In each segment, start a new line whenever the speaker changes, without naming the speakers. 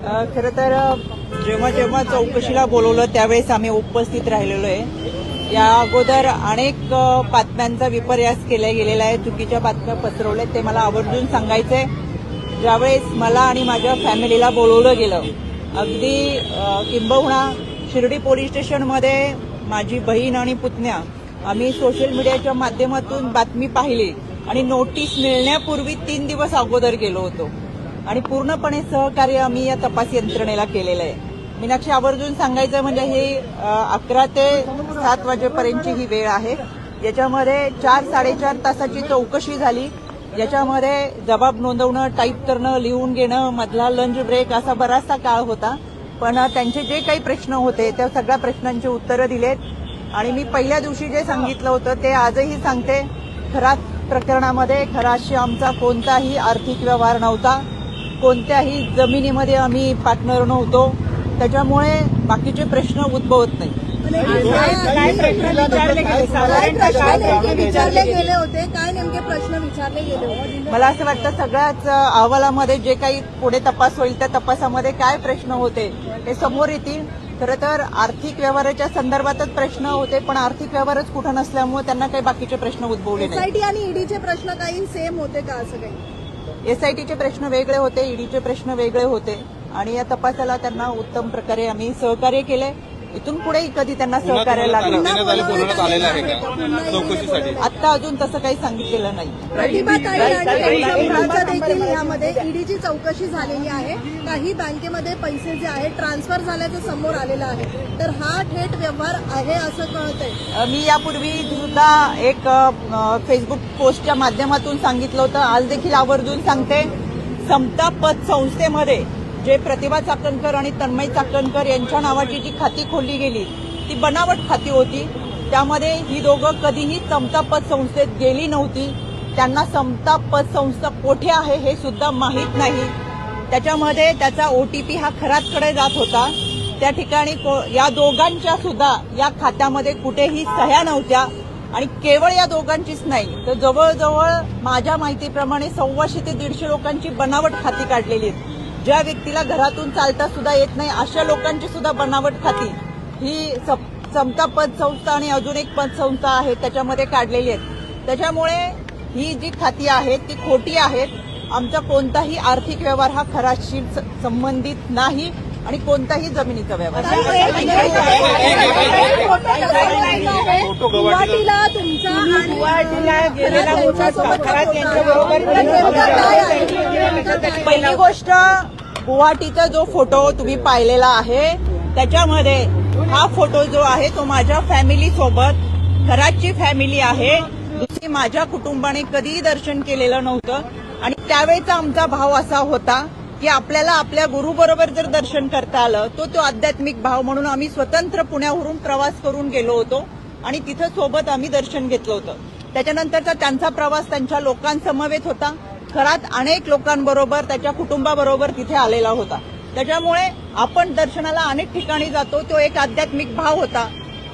खरं तर जेव्हा जेव्हा चौकशीला बोलवलं त्यावेळेस आम्ही उपस्थित राहिलेलो आहे। या अगोदर अनेक बातम्यांचा विपर्यास केला गेलेला आहे, चुकीच्या बातम्या पसरवल्या, ते मला आवर्जून सांगायचंय। ज्यावेळेस मला आणि माझ्या फॅमिलीला बोलवलं गेलं, अगदी किंबहुना शिर्डी पोलीस स्टेशनमध्ये माझी बहीण आणि पुतण्या आम्ही सोशल मीडियाच्या माध्यमातून बातमी पाहिली आणि नोटीस मिळण्यापूर्वी 3 दिवस अगोदर गेलो होतो आणि पूर्णपणे सहकार्य आम्ही या तपास यंत्रणेला केलेलं आहे। मीनाक्षी, आवर्जून सांगायचं म्हणजे ही 11 ते 7 वाजेपर्यंतची ही वेळ आहे। याच्यामध्ये 4-4.5 तासाची चौकशी झाली। याच्यामध्ये जबाब नोंदवणं, टाईप करणं, लिहून घेणं, मधला लंच ब्रेक असा बराचसा काळ होता। पण त्यांचे जे काही प्रश्न होते त्या सगळ्या प्रश्नांची उत्तरं दिलेत आणि मी पहिल्या दिवशी जे सांगितलं होतं ते आजही सांगते। खरा प्रकरणामध्ये खराशी आमचा कोणताही आर्थिक व्यवहार नव्हता, कोणत्याही जमिनीमध्ये आम्ही पार्टनर नव्हतो, त्याच्यामुळे बाकीचे प्रश्न उद्भवत नाही।
काय प्रश्न विचारले गेले होते, काय नेमके प्रश्न विचारले गेले होते?
मला असं वाटतं सगळ्याच अहवालामध्ये जे काही पुढे तपास होईल त्या तपासामध्ये काय प्रश्न होते हे समोर येतील। खरं तर आर्थिक व्यवहाराच्या संदर्भातच प्रश्न होते, पण आर्थिक व्यवहारच कुठं नसल्यामुळे त्यांना काही बाकीचे प्रश्न उद्भवले नाही।
एसआयटी आणि ईडीचे प्रश्न काही सेम होते का? असं काही
एसआयटीचे प्रश्न वेगळे होते, ईडीचे प्रश्न वेगळे होते आणि या तपासाला त्यांना उत्तम प्रकारे आम्ही सहकार्य केले। इथून पुढेही कधी त्यांना सहकार्य लागलं आता अजून तसं काही सांगितलेलं नाही।
देखील यामध्ये ईडीची चौकशी झालेली आहे। काही बँकेमध्ये पैसे जे आहेत ट्रान्सफर झाल्याचं समोर आलेलं आहे, तर हा थेट व्यवहार आहे असं कळतंय।
मी यापूर्वी सुद्धा एक फेसबुक पोस्टच्या माध्यमातून सांगितलं होतं, आज देखील आवर्जून सांगते। समता पत संस्थेमध्ये जे प्रतिभा चाकणकर आणि तन्मय चाकणकर यांच्या नावाची जी खाती खोलली गेली ती बनावट खाती होती। त्यामध्ये ही दोघं कधीही समता पत संस्थेत गेली नव्हती। त्यांना समता पत संस्था कोठे आहे हे सुद्धा माहीत नाही। त्याच्यामध्ये त्याचा ओटीपी हा खरातकडे जात होता। त्या ठिकाणी या दोघांच्या सुद्धा या खात्यामध्ये कुठेही सह्या नव्हत्या आणि केवळ या दोघांचीच नाही तर जवळजवळ माझ्या माहितीप्रमाणे 125 ते 150 लोकांची बनावट खाती काढलेली आहेत। ज्या व्यक्तीला घरातून चालता सुद्धा येत नाही अशा लोकांची सुद्धा बनावट खाती ही समता पत संस्था आणि अजून एक पतसंस्था आहे त्याच्यामध्ये काढलेली आहेत। त्याच्यामुळे ही जी खाती आहेत ती खोटी आहेत। आमचा कोणताही आर्थिक व्यवहार हा खराशी संबंधित नाही आणि कोणताही जमिनीचा व्यवहार। पहिली गोष्ट, गुवाहाटीचा जो फोटो तुम्ही पाहिलेला आहे त्याच्यामध्ये हा फोटो जो आहे तो माझ्या फॅमिली सोबत, खराची फॅमिली आहे। दुसरी माझ्या कुटुंबाने कधीही दर्शन केलेलं नव्हतं आणि त्यावेळेचा आमचा भाव असा होता की आपल्याला आपल्या गुरुबरोबर जर दर्शन करता आलं तो आध्यात्मिक भाव म्हणून आम्ही स्वतंत्र पुण्यावरून प्रवास करून गेलो होतो आणि तिथं सोबत आम्ही दर्शन घेतलं होतं। त्याच्यानंतरचा त्यांचा प्रवास त्यांच्या लोकांसमवेत होता। खरात अनेक लोकांबरोबर त्याच्या कुटुंबाबरोबर तिथे आलेला होता। त्याच्यामुळे आपण दर्शनाला अनेक ठिकाणी जातो, तो एक आध्यात्मिक भाव होता।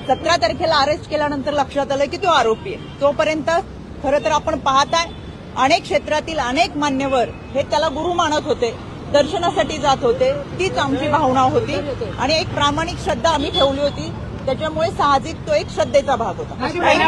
17 तारखेला अरेस्ट केल्यानंतर लक्षात आलं की तो आरोपी आहे। तोपर्यंत खरं तर आपण पाहताय अनेक क्षेत्रातील अनेक मान्यवर हे त्याला गुरु मानत होते, दर्शनासाठी जात होते। तीच आमची भावना होती आणि एक प्रामाणिक श्रद्धा आम्ही ठेवली होती। त्याच्यामुळे साहजिक तो एक श्रद्धेचा भाग होता।